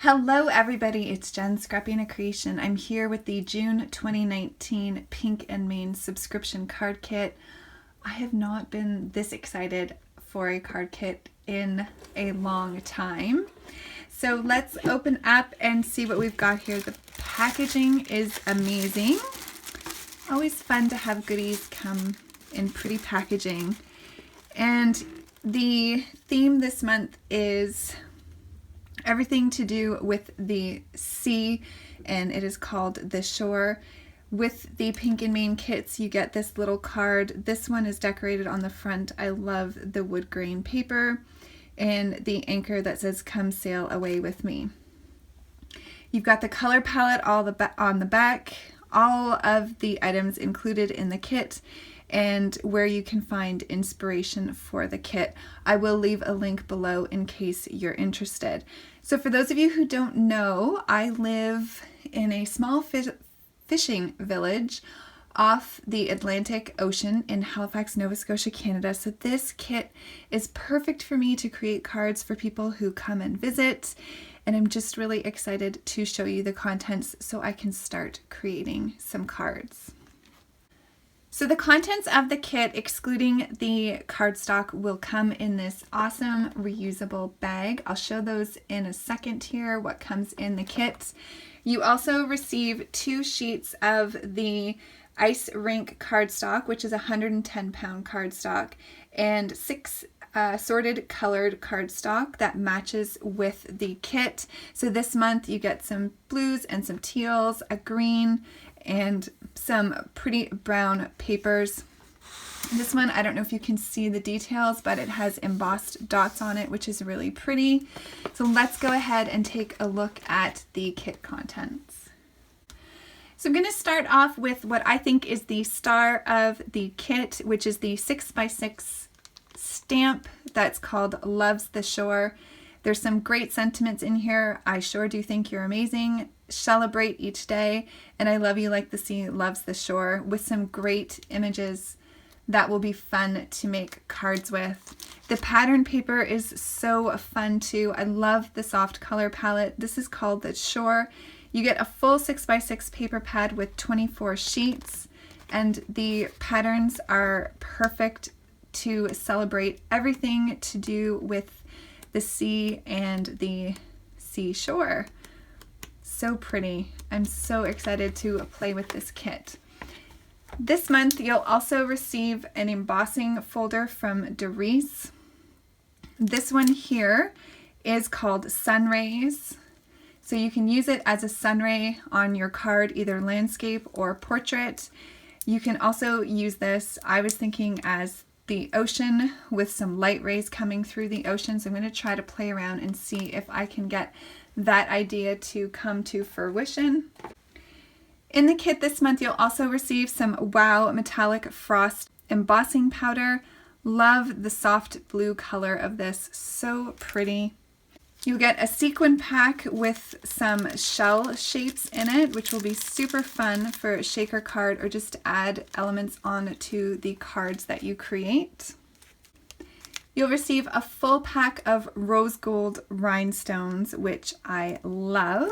Hello everybody, it's Jen, Scrapbena Creation. I'm here with the June 2019 Pink and Main subscription card kit. I have not been this excited for a card kit in a long time. So let's open up and see what we've got here. The packaging is amazing. Always fun to have goodies come in pretty packaging. And the theme this month is everything to do with the sea, and it is called The Shore. With the Pink and Main kits, you get this little card. This one is decorated on the front. I love the wood grain paper and the anchor that says "Come sail away with me." You've got the color palette on the back, all of the items included in the kit, and where you can find inspiration for the kit. I will leave a link below in case you're interested. So for those of you who don't know, I live in a small fishing village off the Atlantic Ocean in Halifax, Nova Scotia, Canada. So this kit is perfect for me to create cards for people who come and visit. And I'm just really excited to show you the contents so I can start creating some cards. So the contents of the kit, excluding the cardstock, will come in this awesome reusable bag. I'll show those in a second here, what comes in the kit. You also receive 2 sheets of the ice rink cardstock, which is a 110-pound cardstock, and 6 sorted colored cardstock that matches with the kit. So this month you get some blues and some teals, a green, and some pretty brown papers. This one, I don't know if you can see the details, but it has embossed dots on it, which is really pretty. So let's go ahead and take a look at the kit contents. So I'm going to start off with what I think is the star of the kit, which is the 6x6 stamp that's called Loves the Shore. There's some great sentiments in here. I sure do think you're amazing. Celebrate each day, and I love you like the sea loves the shore, with some great images that will be fun to make cards with. The pattern paper is so fun too. I love the soft color palette. This is called The Shore. You get a full 6x6 paper pad with 24 sheets, and the patterns are perfect to celebrate everything to do with the sea and the seashore. So pretty. I'm so excited to play with this kit. This month you'll also receive an embossing folder from Doris. This one here is called Sun Rays. So you can use it as a sun ray on your card, either landscape or portrait. You can also use this, I was thinking, as the ocean with some light rays coming through the ocean. So I'm going to try to play around and see if I can get that idea to come to fruition. In the kit this month, you'll also receive some Wow Metallic Frost embossing powder. Love the soft blue color of this, so pretty. You get a sequin pack with some shell shapes in it, which will be super fun for a shaker card or just to add elements onto the cards that you create. You'll receive a full pack of rose gold rhinestones, which I love.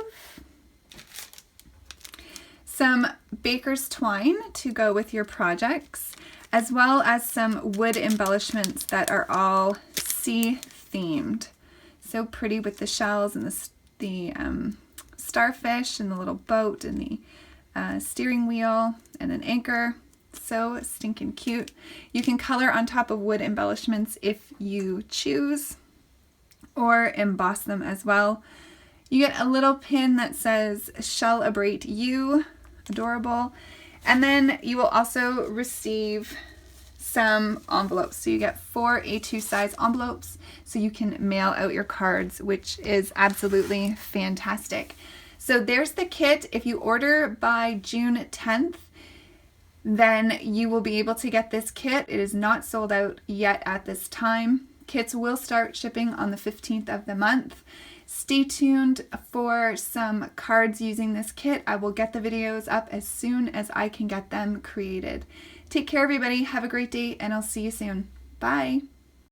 Some baker's twine to go with your projects, as well as some wood embellishments that are all sea themed. So pretty with the shells and the starfish and the little boat and the steering wheel and an anchor. So stinking cute. You can color on top of wood embellishments if you choose, or emboss them as well. You get a little pin that says "Celebrate You," adorable. And then you will also receive some envelopes. So you get 4 A2 size envelopes so you can mail out your cards, which is absolutely fantastic. So there's the kit. If you order by June 10th, then you will be able to get this kit. It is not sold out yet at this time. Kits will start shipping on the 15th of the month. Stay tuned for some cards using this kit. I will get the videos up as soon as I can get them created. Take care, everybody. Have a great day, and I'll see you soon. Bye.